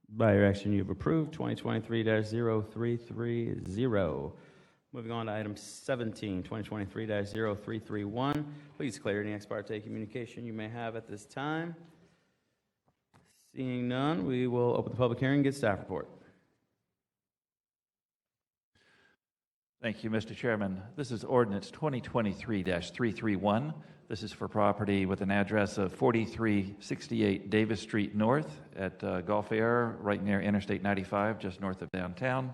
By your action, you have approved 2023-0330. Moving on to item 17, 2023-0331. Please clear any ex parte communication you may have at this time. Seeing none, we will open the public hearing and get staff report. Thank you, Mr. Chairman. This is Ordinance 2023-331. This is for property with an address of 4368 Davis Street North at Gulf Air, right near Interstate 95, just north of downtown.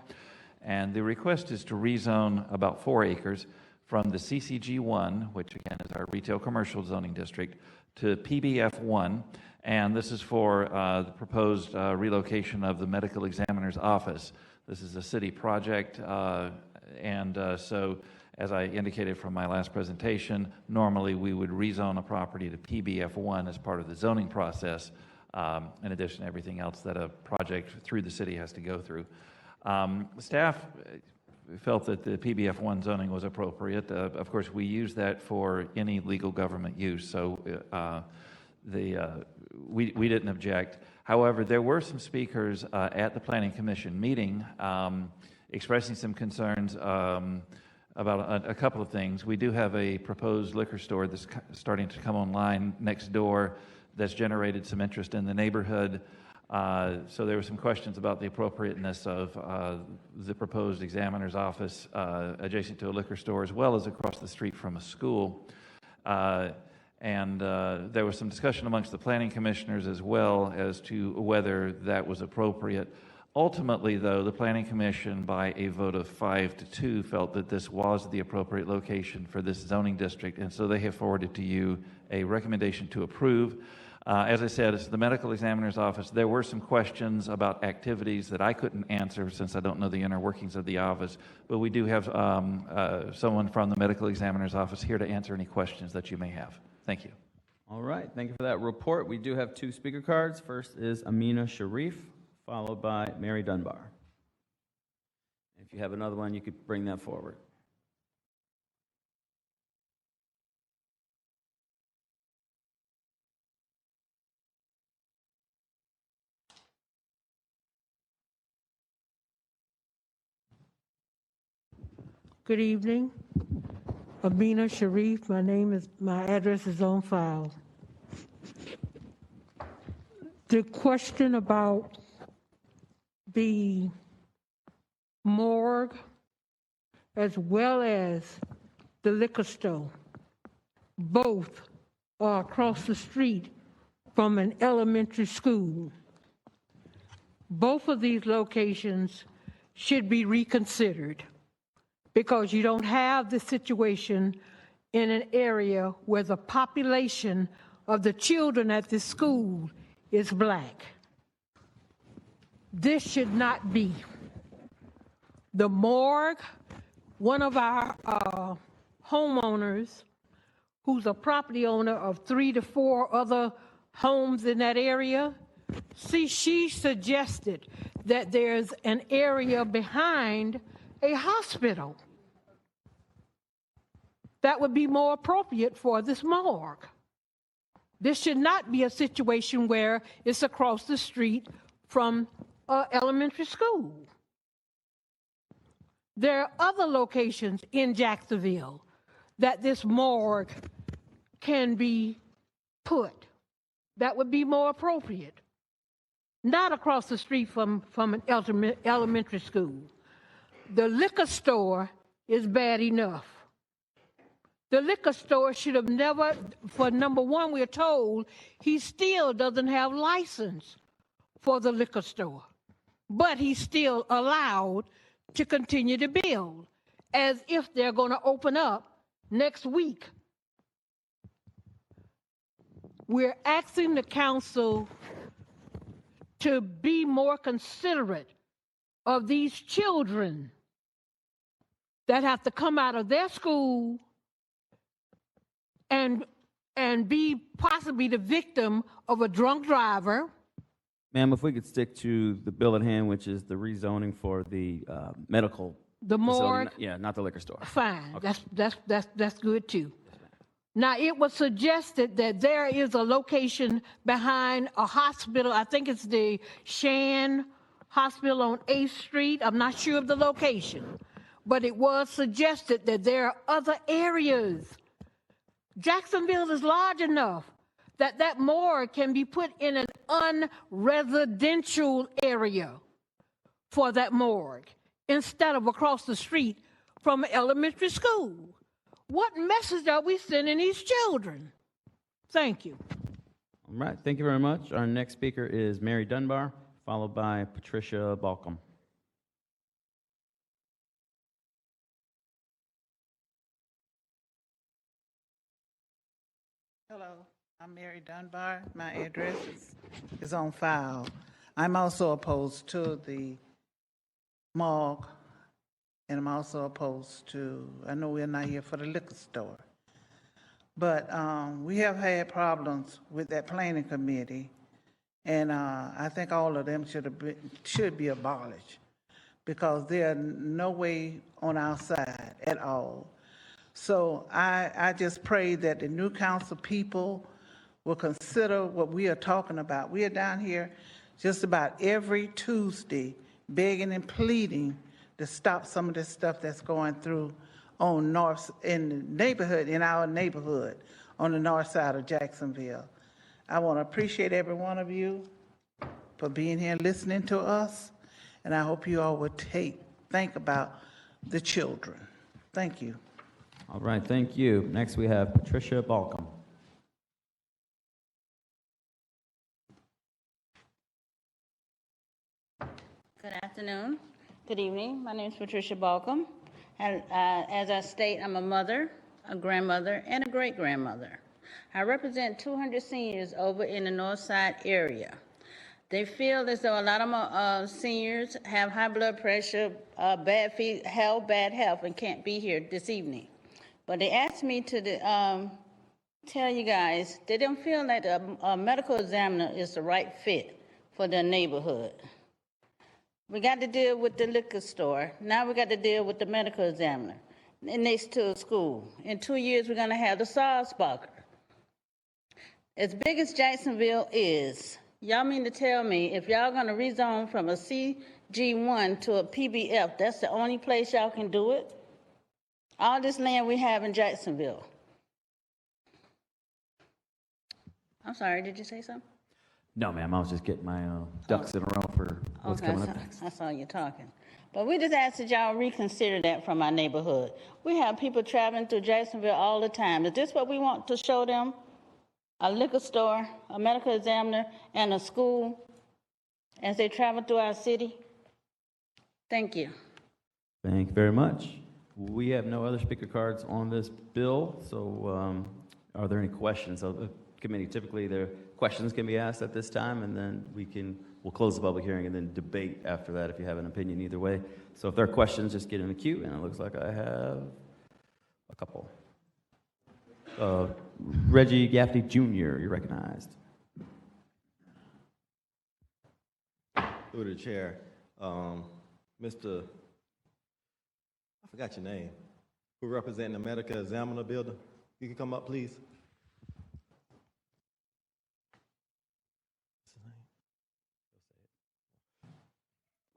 And the request is to rezone about 4 acres from the CCG1, which again is our retail commercial zoning district, to PBF1. And this is for the proposed relocation of the medical examiner's office. This is a city project. So, as I indicated from my last presentation, normally we would rezone a property to PBF1 as part of the zoning process, in addition to everything else that a project through the city has to go through. Staff felt that the PBF1 zoning was appropriate. Of course, we use that for any legal government use, so we didn't object. However, there were some speakers at the Planning Commission meeting expressing some concerns about a couple of things. We do have a proposed liquor store that's starting to come online next door that's generated some interest in the neighborhood. So there were some questions about the appropriateness of the proposed examiner's office adjacent to a liquor store, as well as across the street from a school. And there was some discussion amongst the planning commissioners as well as to whether that was appropriate. Ultimately, though, the Planning Commission, by a vote of 5-2, felt that this was the appropriate location for this zoning district, and so they have forwarded to you a recommendation to approve. As I said, it's the medical examiner's office. There were some questions about activities that I couldn't answer since I don't know the inner workings of the office, but we do have someone from the medical examiner's office here to answer any questions that you may have. Thank you. All right, thank you for that report. We do have 2 speaker cards. First is Amina Sharif, followed by Mary Dunbar. If you have another one, you could bring that forward. Good evening. Amina Sharif, my address is on file. The question about the morgue as well as the liquor store, both are across the street from an elementary school. Both of these locations should be reconsidered because you don't have the situation in an area where the population of the children at the school is black. This should not be. The morgue, one of our homeowners, who's a property owner of 3 to 4 other homes in that area, she suggested that there's an area behind a hospital that would be more appropriate for this morgue. This should not be a situation where it's across the street from elementary school. There are other locations in Jacksonville that this morgue can be put that would be more appropriate. Not across the street from an elementary school. The liquor store is bad enough. The liquor store should have never, for number one, we're told he still doesn't have license for the liquor store, but he's still allowed to continue to build as if they're going to open up next week. We're asking the council to be more considerate of these children that have to come out of their school and be possibly the victim of a drunk driver. Ma'am, if we could stick to the bill at hand, which is the rezoning for the medical The morgue? facility. Yeah, not the liquor store. Fine, Okay. that's good too. Now, it was suggested that there is a location behind a hospital. I think it's the Shan Hospital on 8th Street. I'm not sure of the location, but it was suggested that there are other areas. Jacksonville is large enough that that morgue can be put in an unresidential area for that morgue instead of across the street from elementary school. What message are we sending these children? Thank you. All right, thank you very much. Our next speaker is Mary Dunbar, followed by Patricia Balcom. Hello, I'm Mary Dunbar. My address is on file. I'm also opposed to the morgue, and I'm also opposed to, I know we're not here for the liquor store, but we have had problems with that planning committee, and I think all of them should be abolished because they're no way on our side at all. So I just pray that the new council people will consider what we are talking about. We are down here just about every Tuesday begging and pleading to stop some of this stuff that's going through on in the neighborhood, in our neighborhood, on the north side of Jacksonville. I want to appreciate every one of you for being here and listening to us, and I hope you all will think about the children. Thank you. All right, thank you. Next we have Patricia Balcom. Good afternoon. Good evening. My name is Patricia Balcom. And as I state, I'm a mother, a grandmother, and a great-grandmother. I represent 200 seniors over in the north side area. They feel as though a lot of seniors have high blood pressure, bad health, and can't be here this evening. But they asked me to tell you guys they don't feel that a medical examiner is the right fit for their neighborhood. We got to deal with the liquor store. Now we got to deal with the medical examiner next to a school. In 2 years, we're going to have the SARS Barker. As big as Jacksonville is, y'all mean to tell me if y'all going to rezone from a CG1 to a PBF, that's the only place y'all can do it? All this land we have in Jacksonville. I'm sorry, did you say something? No, ma'am, I was just getting my ducks in a row for what's coming up next. I saw you talking. But we just ask that y'all reconsider that from our neighborhood. We have people traveling through Jacksonville all the time. Is this what we want to show them? A liquor store, a medical examiner, and a school as they travel through our city? Thank you. Thank you very much. We have no other speaker cards on this bill, so are there any questions of the committee? Typically, there questions can be asked at this time, and then we'll close the public hearing and then debate after that if you have an opinion either way. So if there are questions, just get in the queue, and it looks like I have a couple. Reggie Gaffney Jr., you're recognized. Through the chair, Mr. I forgot your name, who representing the medical examiner building. You can come up, please.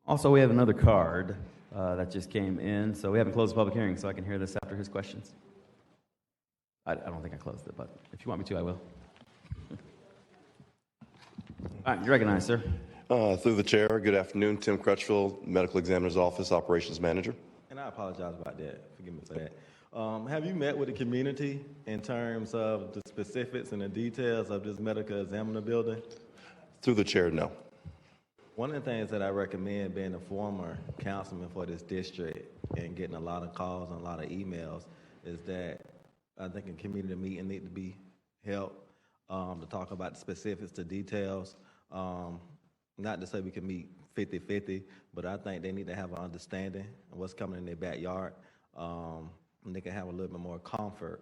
Also, we have another card that just came in, so we haven't closed the public hearing, so I can hear this after his questions. I don't think I closed it, but if you want me to, I will. All right, you're recognized, sir. Through the chair, good afternoon. Tim Crutchfield, Medical Examiner's Office, Operations Manager. And I apologize about that. Forgive me for that. Have you met with the community in terms of the specifics and the details of this medical examiner building? Through the chair, no. One of the things that I recommend, being a former councilman for this district and getting a lot of calls and a lot of emails, is that I think a community meeting need to be held to talk about the specifics, the details. Not to say we can meet 50-50, but I think they need to have an understanding of what's coming in their backyard. And they can have a little bit more comfort,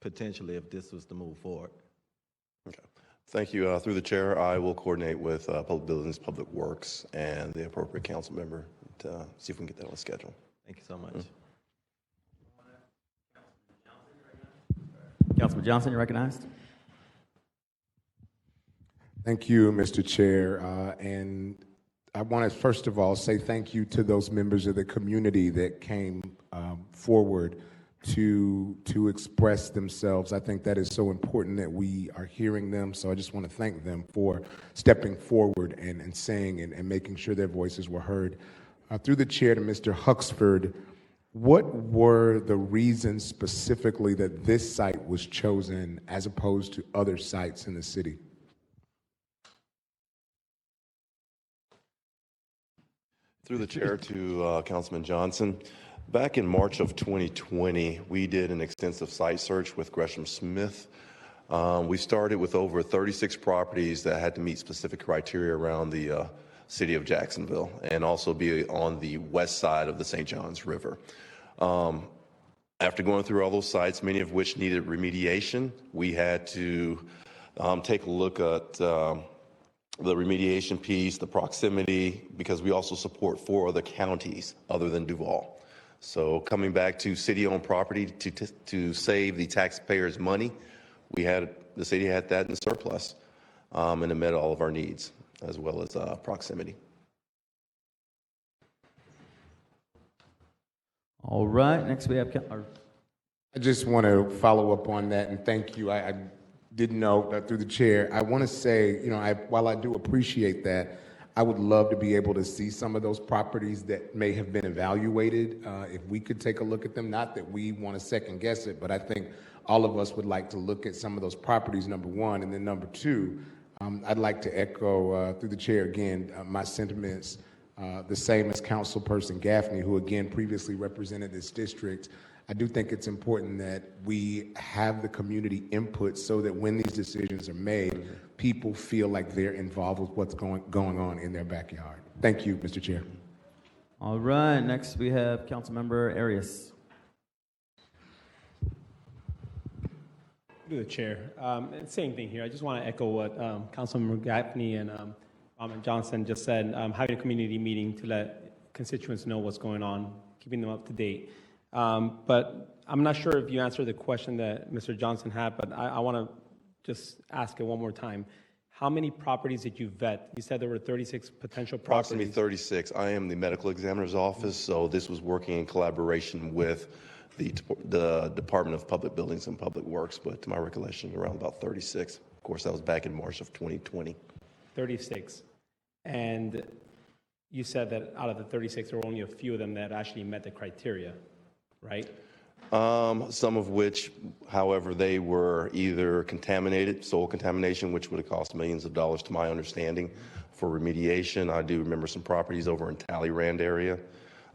potentially, if this was to move forward. Okay. Thank you. Through the chair, I will coordinate with Public Buildings, Public Works, and the appropriate council member to see if we can get that on the schedule. Thank you so much. Councilman Johnson, you're recognized. Thank you, Mr. Chair. And I want to first of all say thank you to those members of the community that came forward to express themselves. I think that is so important that we are hearing them. So I just want to thank them for stepping forward and saying and making sure their voices were heard. Through the chair to Mr. Huxford, what were the reasons specifically that this site was chosen as opposed to other sites in the city? Through the chair to Councilman Johnson, back in March of 2020, we did an extensive site search with Gresham Smith. We started with over 36 properties that had to meet specific criteria around the city of Jacksonville and also be on the west side of the St. Johns River. After going through all those sites, many of which needed remediation, we had to take a look at the remediation piece, the proximity, because we also support 4 other counties other than Duval. So coming back to city-owned property to save the taxpayers' money, the city had that in surplus, and it met all of our needs, as well as proximity. All right, next we have, I just want to follow up on that and thank you. I didn't know through the chair. I want to say, while I do appreciate that, I would love to be able to see some of those properties that may have been evaluated. If we could take a look at them, not that we want to second guess it, but I think all of us would like to look at some of those properties, number one, and then number two, I'd like to echo through the chair again my sentiments, the same as Councilperson Gaffney, who again previously represented this district. I do think it's important that we have the community input so that when these decisions are made, people feel like they're involved with what's going on in their backyard. Thank you, Mr. Chair. all right, next we have Councilmember Arias. To the chair. Same thing here. I just want to echo what Councilmember Gaffney and Johnson just said, having a community meeting to let constituents know what's going on, keeping them up to date. But I'm not sure if you answered the question that Mr. Johnson had, but I want to just ask it one more time. How many properties did you vet? You said there were 36 potential properties. Approximately 36. I am the medical examiner's office, so this was working in collaboration with the Department of Public Buildings and Public Works, but to my recollection, around about 36. Of course, that was back in March of 2020. 36. And you said that out of the 36, there were only a few of them that actually met the criteria, right? Some of which, however, they were either contaminated, soil contamination, which would have cost millions of dollars to my understanding for remediation. I do remember some properties over in Talleyrand area.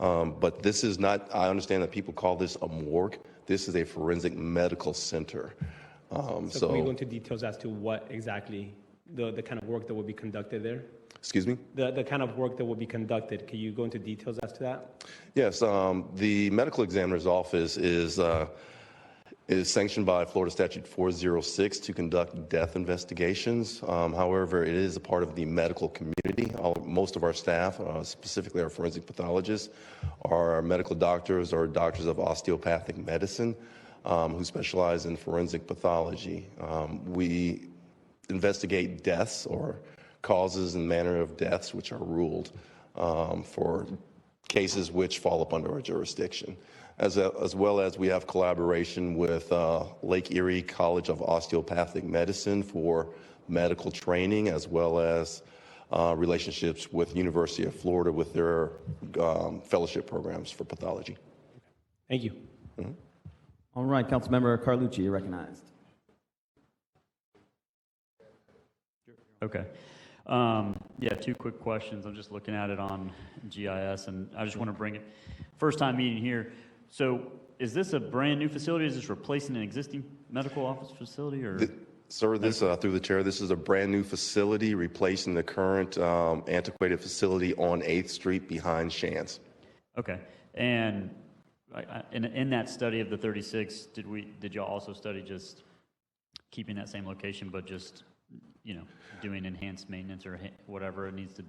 But this is not, I understand that people call this a morgue. This is a forensic medical center. So can we go into details as to what exactly the kind of work that will be conducted there? Excuse me? The kind of work that will be conducted, can you go into details as to that? Yes, the medical examiner's office is sanctioned by Florida Statute 406 to conduct death investigations. However, it is a part of the medical community. Most of our staff, specifically our forensic pathologists, are medical doctors or doctors of osteopathic medicine who specialize in forensic pathology. We investigate deaths or causes and manner of deaths which are ruled for cases which fall up under our jurisdiction. As well as we have collaboration with Lake Erie College of Osteopathic Medicine for medical training, as well as relationships with University of Florida with their fellowship programs for pathology. Thank you. Mm-hmm. All right, Councilmember Carlucci, you're recognized. Okay. Yeah, 2 quick questions. I'm just looking at it on GIS, and I just want to bring it. First time meeting here. So is this a brand new facility? Is this replacing an existing medical office facility? Or Sir, this through the chair, this is a brand new facility replacing the current antiquated facility on 8th Street behind Shands. Okay. And in that study of the 36, did y'all also study just keeping that same location, but just doing enhanced maintenance or whatever it needs to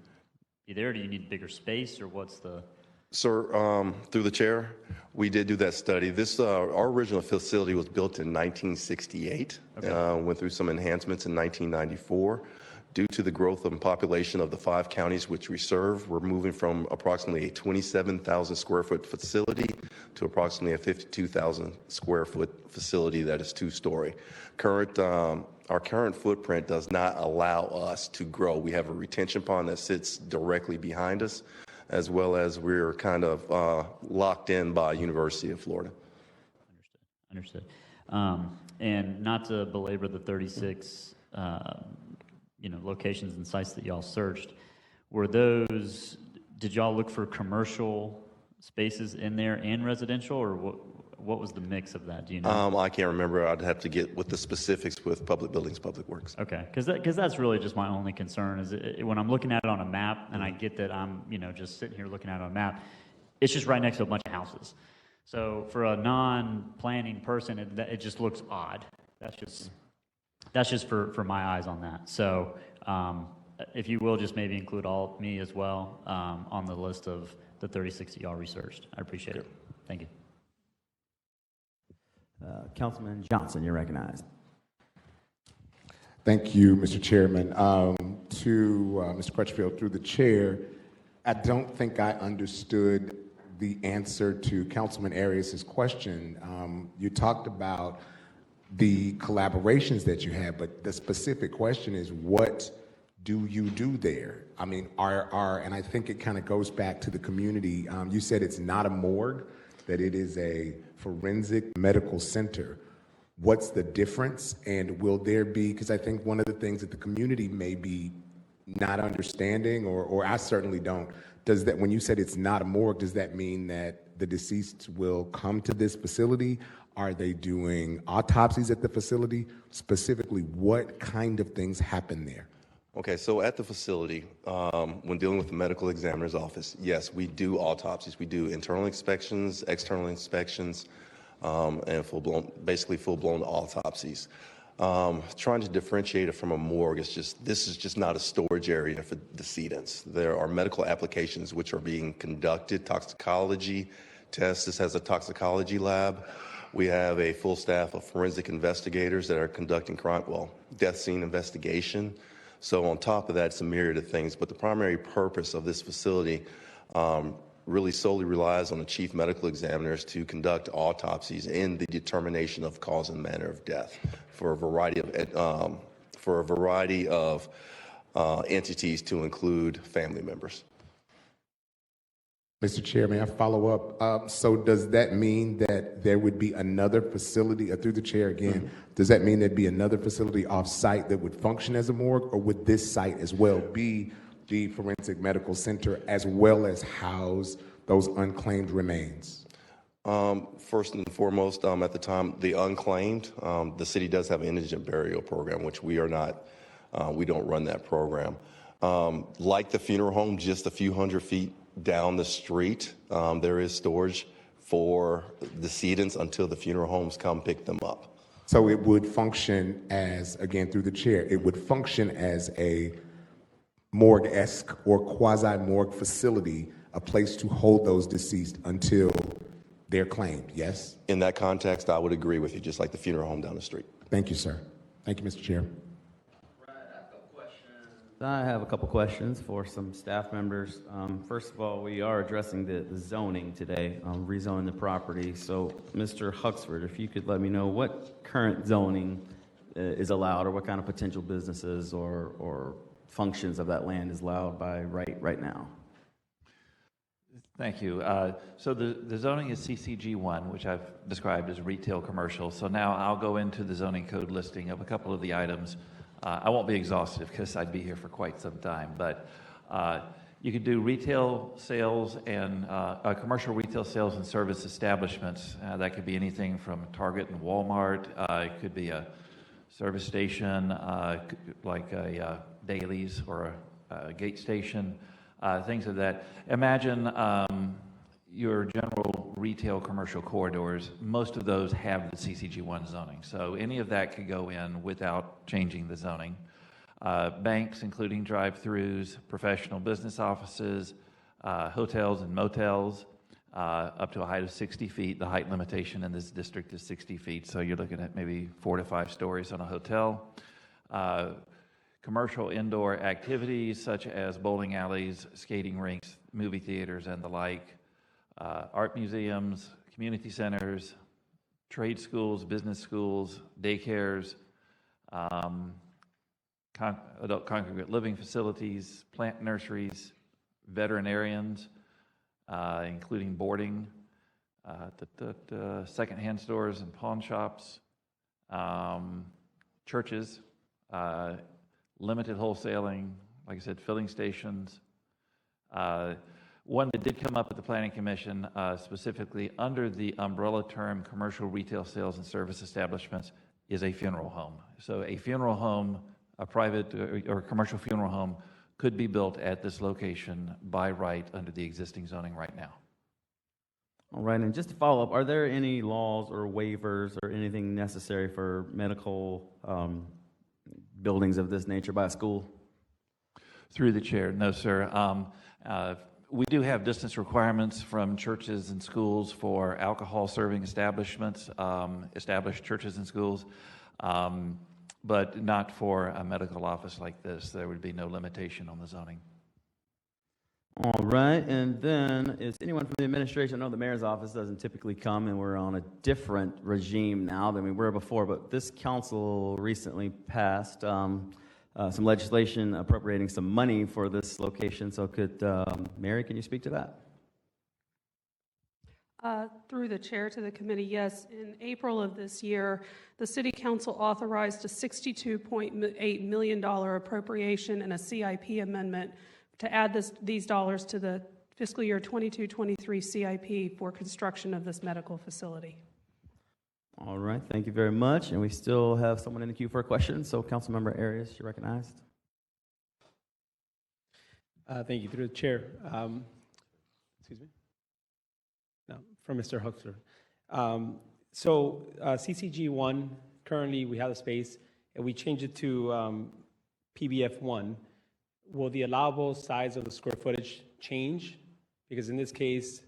be there? Do you need bigger space, or what's the? Sir, through the chair, we did do that study. This, our original facility was built in 1968. Went through some enhancements in 1994. Due to the growth of population of the 5 counties which we serve, we're moving from approximately a 27,000 square foot facility to approximately a 52,000 square foot facility that is 2-story. Our current footprint does not allow us to grow. We have a retention pond that sits directly behind us, as well as we're kind of locked in by University of Florida. Understood. And not to belabor the 36 locations and sites that y'all searched, did y'all look for commercial spaces in there and residential, or what was the mix of that? Do you know? I can't remember. I'd have to get with the specifics with Public Buildings, Public Works. Okay, because that's really just my only concern is when I'm looking at it on a map, and I get that I'm just sitting here looking at it on a map, it's just right next to a bunch of houses. So for a non-planning person, it just looks odd. That's just for my eyes on that. So if you will, just maybe include me as well on the list of the 36 that y'all researched. I appreciate it. Thank you. Councilman Johnson, you're recognized. Thank you, Mr. Chairman. To Mr. Crutchfield, through the chair, I don't think I understood the answer to Councilman Arias' question. You talked about the collaborations that you have, but the specific question is, what do you do there? I mean, and I think it kind of goes back to the community. You said it's not a morgue, that it is a forensic medical center. What's the difference? And will there be, because I think one of the things that the community may be not understanding, or I certainly don't, does that, when you said it's not a morgue, does that mean that the deceased will come to this facility? Are they doing autopsies at the facility? Specifically, what kind of things happen there? Okay, so at the facility, when dealing with the medical examiner's office, yes, we do autopsies. We do internal inspections, external inspections, and basically full-blown autopsies. Trying to differentiate it from a morgue, this is just not a storage area for decedents. There are medical applications which are being conducted, toxicology tests. This has a toxicology lab. We have a full staff of forensic investigators that are conducting death scene investigation. So on top of that, it's a myriad of things. But the primary purpose of this facility really solely relies on the chief medical examiners to conduct autopsies in the determination of cause and manner of death for a variety of entities, to include family members. Mr. Chair, may I follow up? So does that mean that there would be another facility, through the chair again, does that mean there'd be another facility off-site that would function as a morgue, or would this site as well be the forensic medical center as well as house those unclaimed remains? First and foremost, at the time, the unclaimed, the city does have an indigent burial program, which we are not, we don't run that program. Like the funeral home, just a few hundred feet down the street, there is storage for decedents until the funeral homes come pick them up. So it would function as, again, through the chair, it would function as a morgue-esque or quasi-morgue facility, a place to hold those deceased until they're claimed, yes? In that context, I would agree with you, just like the funeral home down the street. Thank you, sir. Thank you, Mr. Chair. I have a couple questions for some staff members. First of all, we are addressing the zoning today, rezoning the property. So, Mr. Huxford, if you could let me know what current zoning is allowed, or what kind of potential businesses or functions of that land is allowed by right now. Thank you. So the zoning is CCG1, which I've described as retail commercial. So now I'll go into the zoning code listing of a couple of the items. I won't be exhaustive because I'd be here for quite some time, but you could do retail sales and commercial retail sales and service establishments. That could be anything from Target and Walmart. It could be a service station like a Dailies or a gate station, things of that. Imagine your general retail commercial corridors. Most of those have the CCG1 zoning. So any of that could go in without changing the zoning. Banks, including drive-throughs, professional business offices, hotels and motels, up to a height of 60 feet. The height limitation in this district is 60 feet, so you're looking at maybe 4 to 5 stories on a hotel. Commercial indoor activities such as bowling alleys, skating rinks, movie theaters, and the like. Art museums, community centers, trade schools, business schools, daycares, adult congregate living facilities, plant nurseries, veterinarians, including boarding, secondhand stores and pawn shops, churches, limited wholesaling, like I said, filling stations. One that did come up at the Planning Commission, specifically under the umbrella term commercial retail sales and service establishments, is a funeral home. So a funeral home, a private or commercial funeral home, could be built at this location by right under the existing zoning right now. All right, and just to follow up, are there any laws or waivers or anything necessary for medical buildings of this nature by a school? Through the chair, no, sir. We do have distance requirements from churches and schools for alcohol serving establishments, established churches and schools, but not for a medical office like this. There would be no limitation on the zoning. All right, and then is anyone from the administration? I know the mayor's office doesn't typically come, and we're on a different regime now than we were before, but this council recently passed some legislation appropriating some money for this location. So could, Mary, can you speak to that? Through the chair to the committee, yes. In April of this year, the City Council authorized a $62.8 million appropriation and a CIP amendment to add these dollars to the fiscal year 22-23 CIP for construction of this medical facility. All right, thank you very much. And we still have someone in the queue for a question. So Councilmember Arias, you're recognized. Thank you. Through the chair. Excuse me? No, from Mr. Huxter. So CCG1, currently we have a space, and we change it to PBF1. Will the allowable size of the square footage change? Because in this case,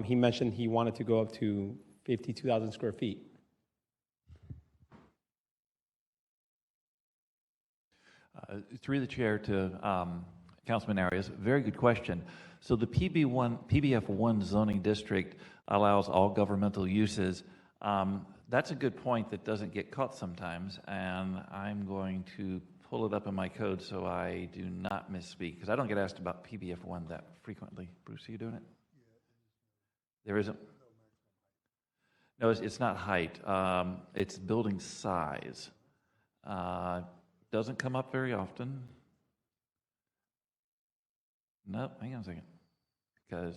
he mentioned he wanted to go up to 52,000 square feet. Through the chair to Councilman Arias, very good question. So the PBF1 zoning district allows all governmental uses. That's a good point that doesn't get caught sometimes, and I'm going to pull it up in my code so I do not misspeak, because I don't get asked about PBF1 that frequently. Bruce, are you doing it? There isn't? No, it's not height. It's building size. Doesn't come up very often. Nope, hang on a second. Because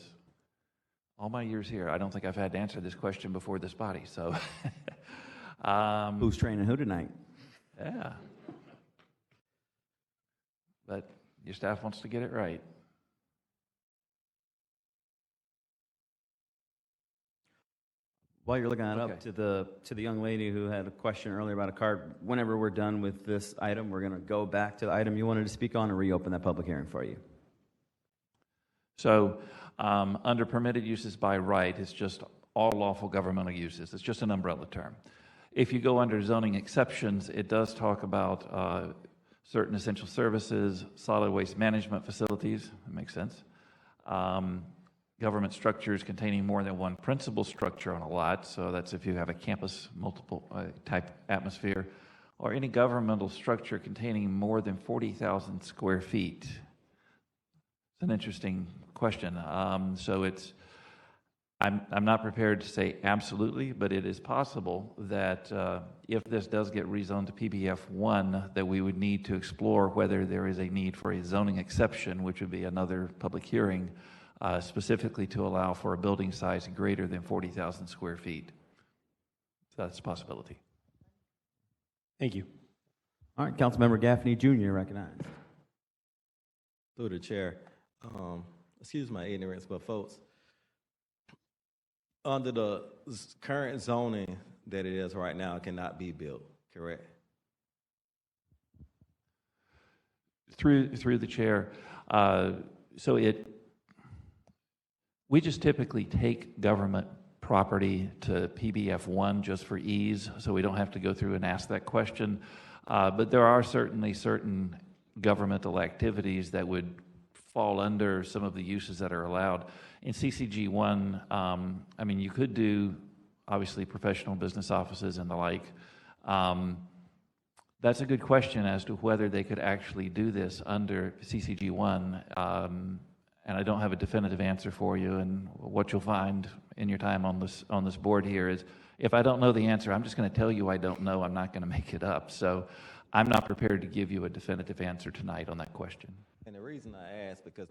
all my years here, I don't think I've had to answer this question before this body, so. Who's training who tonight? Yeah. But your staff wants to get it right. While you're looking that up, to the young lady who had a question earlier about a card, whenever we're done with this item, we're going to go back to the item you wanted to speak on and reopen that public hearing for you. So under permitted uses by right, it's just all lawful governmental uses. It's just an umbrella term. If you go under zoning exceptions, it does talk about certain essential services, solid waste management facilities. That makes sense. Government structures containing more than one principal structure on a lot. So that's if you have a campus multiple type atmosphere, or any governmental structure containing more than 40,000 square feet. It's an interesting question. So it's, I'm not prepared to say absolutely, but it is possible that if this does get rezoned to PBF1, that we would need to explore whether there is a need for a zoning exception, which would be another public hearing, specifically to allow for a building size greater than 40,000 square feet. So that's a possibility. Thank you. All right, Councilmember Gaffney Jr. recognized. Through the chair. Excuse my ignorance, but folks, under the current zoning that it is right now, it cannot be built, correct? Through the chair. So We just typically take government property to PBF1 just for ease, so we don't have to go through and ask that question. But there are certainly certain governmental activities that would fall under some of the uses that are allowed. In CCG1, I mean, you could do, obviously, professional business offices and the like. That's a good question as to whether they could actually do this under CCG1. And I don't have a definitive answer for you. And what you'll find in your time on this board here is, if I don't know the answer, I'm just going to tell you I don't know. I'm not going to make it up. So I'm not prepared to give you a definitive answer tonight on that question. And the reason I ask, because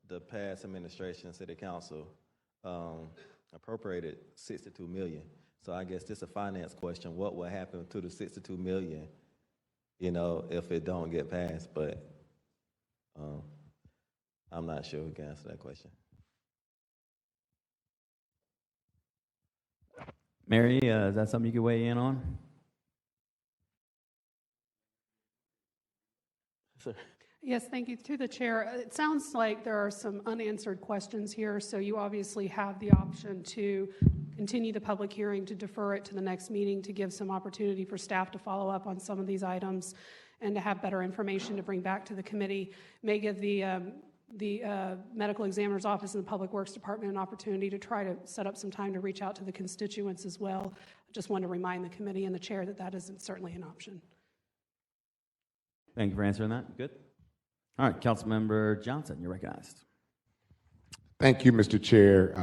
the past administration, city council, appropriated $62 million. So I guess this is a finance question. What will happen to the $62 million, you know, if it don't get passed? But I'm not sure who can answer that question. Mary, is that something you could weigh in on? Yes, thank you. Through the chair, it sounds like there are some unanswered questions here, so you obviously have the option to continue the public hearing, to defer it to the next meeting, to give some opportunity for staff to follow up on some of these items and to have better information to bring back to the committee. May give the medical examiner's office and the Public Works Department an opportunity to try to set up some time to reach out to the constituents as well. I just want to remind the committee and the chair that that is certainly an option. Thank you for answering that. Good. All right, Councilmember Johnson, you're recognized. Thank you, Mr. Chair.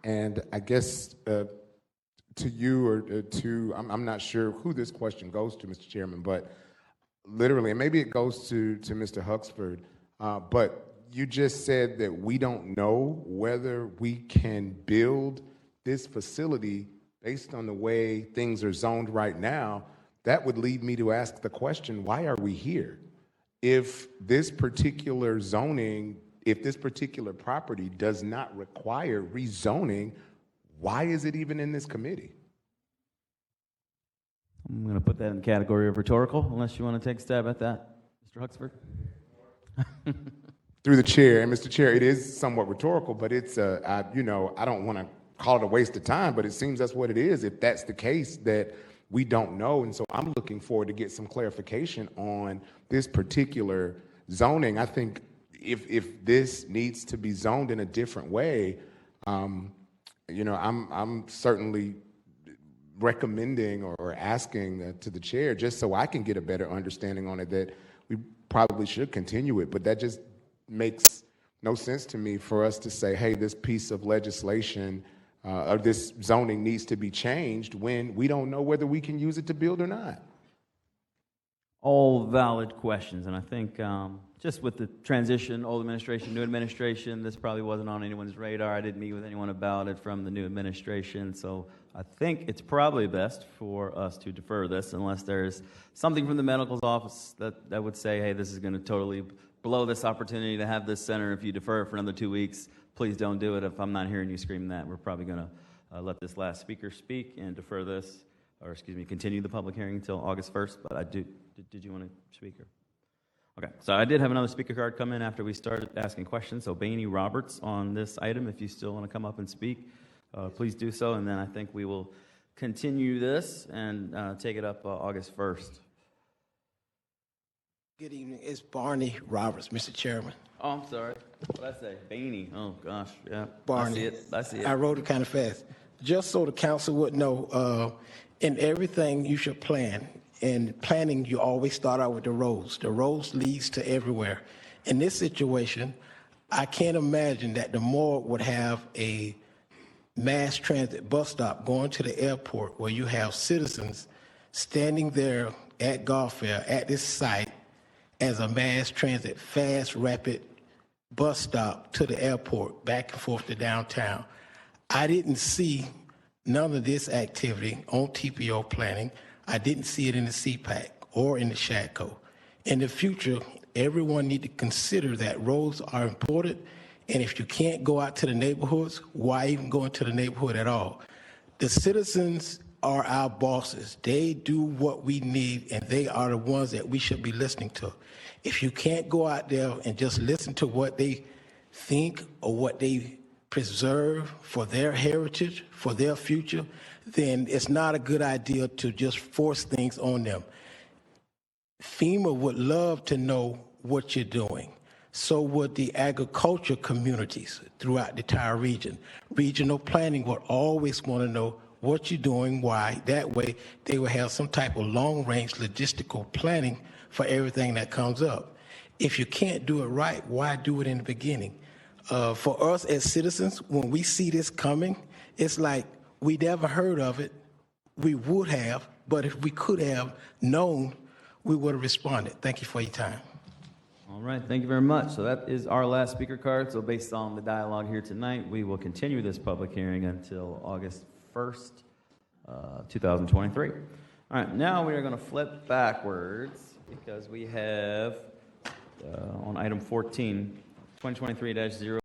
And I guess to you or to, I'm not sure who this question goes to, Mr. Chairman, but literally, and maybe it goes to Mr. Huxford, but you just said that we don't know whether we can build this facility based on the way things are zoned right now. That would lead me to ask the question, why are we here? If this particular zoning, if this particular property does not require rezoning, why is it even in this committee? I'm going to put that in the category of rhetorical, unless you want to take a stab at that, Mr. Huxford. Through the chair, and Mr. Chair, it is somewhat rhetorical, but it's, I don't want to call it a waste of time, but it seems that's what it is. If that's the case, that we don't know, and so I'm looking forward to get some clarification on this particular zoning. I think if this needs to be zoned in a different way, I'm certainly recommending or asking to the chair, just so I can get a better understanding on it, that we probably should continue it. But that just makes no sense to me for us to say, hey, this piece of legislation or this zoning needs to be changed when we don't know whether we can use it to build or not. All valid questions, and I think just with the transition, old administration, new administration, this probably wasn't on anyone's radar. I didn't meet with anyone about it from the new administration, so I think it's probably best for us to defer this unless there's something from the medical's office that would say, hey, this is going to totally blow this opportunity to have this center. If you defer it for another 2 weeks, please don't do it. If I'm not hearing you scream that, we're probably going to let this last speaker speak and defer this, or continue the public hearing until August 1st, but did you want to speak? Okay, so I did have another speaker card come in after we started asking questions. So Bainey Roberts on this item, if you still want to come up and speak, please do so. And then I think we will continue this and take it up August 1st. Good evening. It's Barney Roberts, Mr. Chairman. Oh, I'm sorry. What did I say? Bainey. Oh, gosh. Yeah. Barney. I see it. I wrote it kind of fast. Just so the council would know, in everything you should plan. In planning, you always start out with the roads. The roads leads to everywhere. In this situation, I can't imagine that the Morgue would have a mass transit bus stop going to the airport where you have citizens standing there at Garfield at this site as a mass transit, fast, rapid bus stop to the airport, back and forth to downtown. I didn't see none of this activity on TPO planning. I didn't see it in the CPAC or in the SHADCO. In the future, everyone need to consider that roads are important, and if you can't go out to the neighborhoods, why even go into the neighborhood at all? The citizens are our bosses. They do what we need, and they are the ones that we should be listening to. If you can't go out there and just listen to what they think or what they preserve, for their heritage, for their future, then it's not a good idea to just force things on them. FEMA would love to know what you're doing. So would the agriculture communities throughout the entire region. Regional planning would always want to know what you're doing, why. That way, they will have some type of long-range logistical planning for everything that comes up. If you can't do it right, why do it in the beginning? For us as citizens, when we see this coming, it's like we never heard of it. We would have, but if we could have known, we would have responded. Thank you for your time. All right, thank you very much. So that is our last speaker card. So based on the dialogue here tonight, we will continue this public hearing until August 1st, 2023. All right, now we are going to flip backwards because we have on item 14, 2023-0.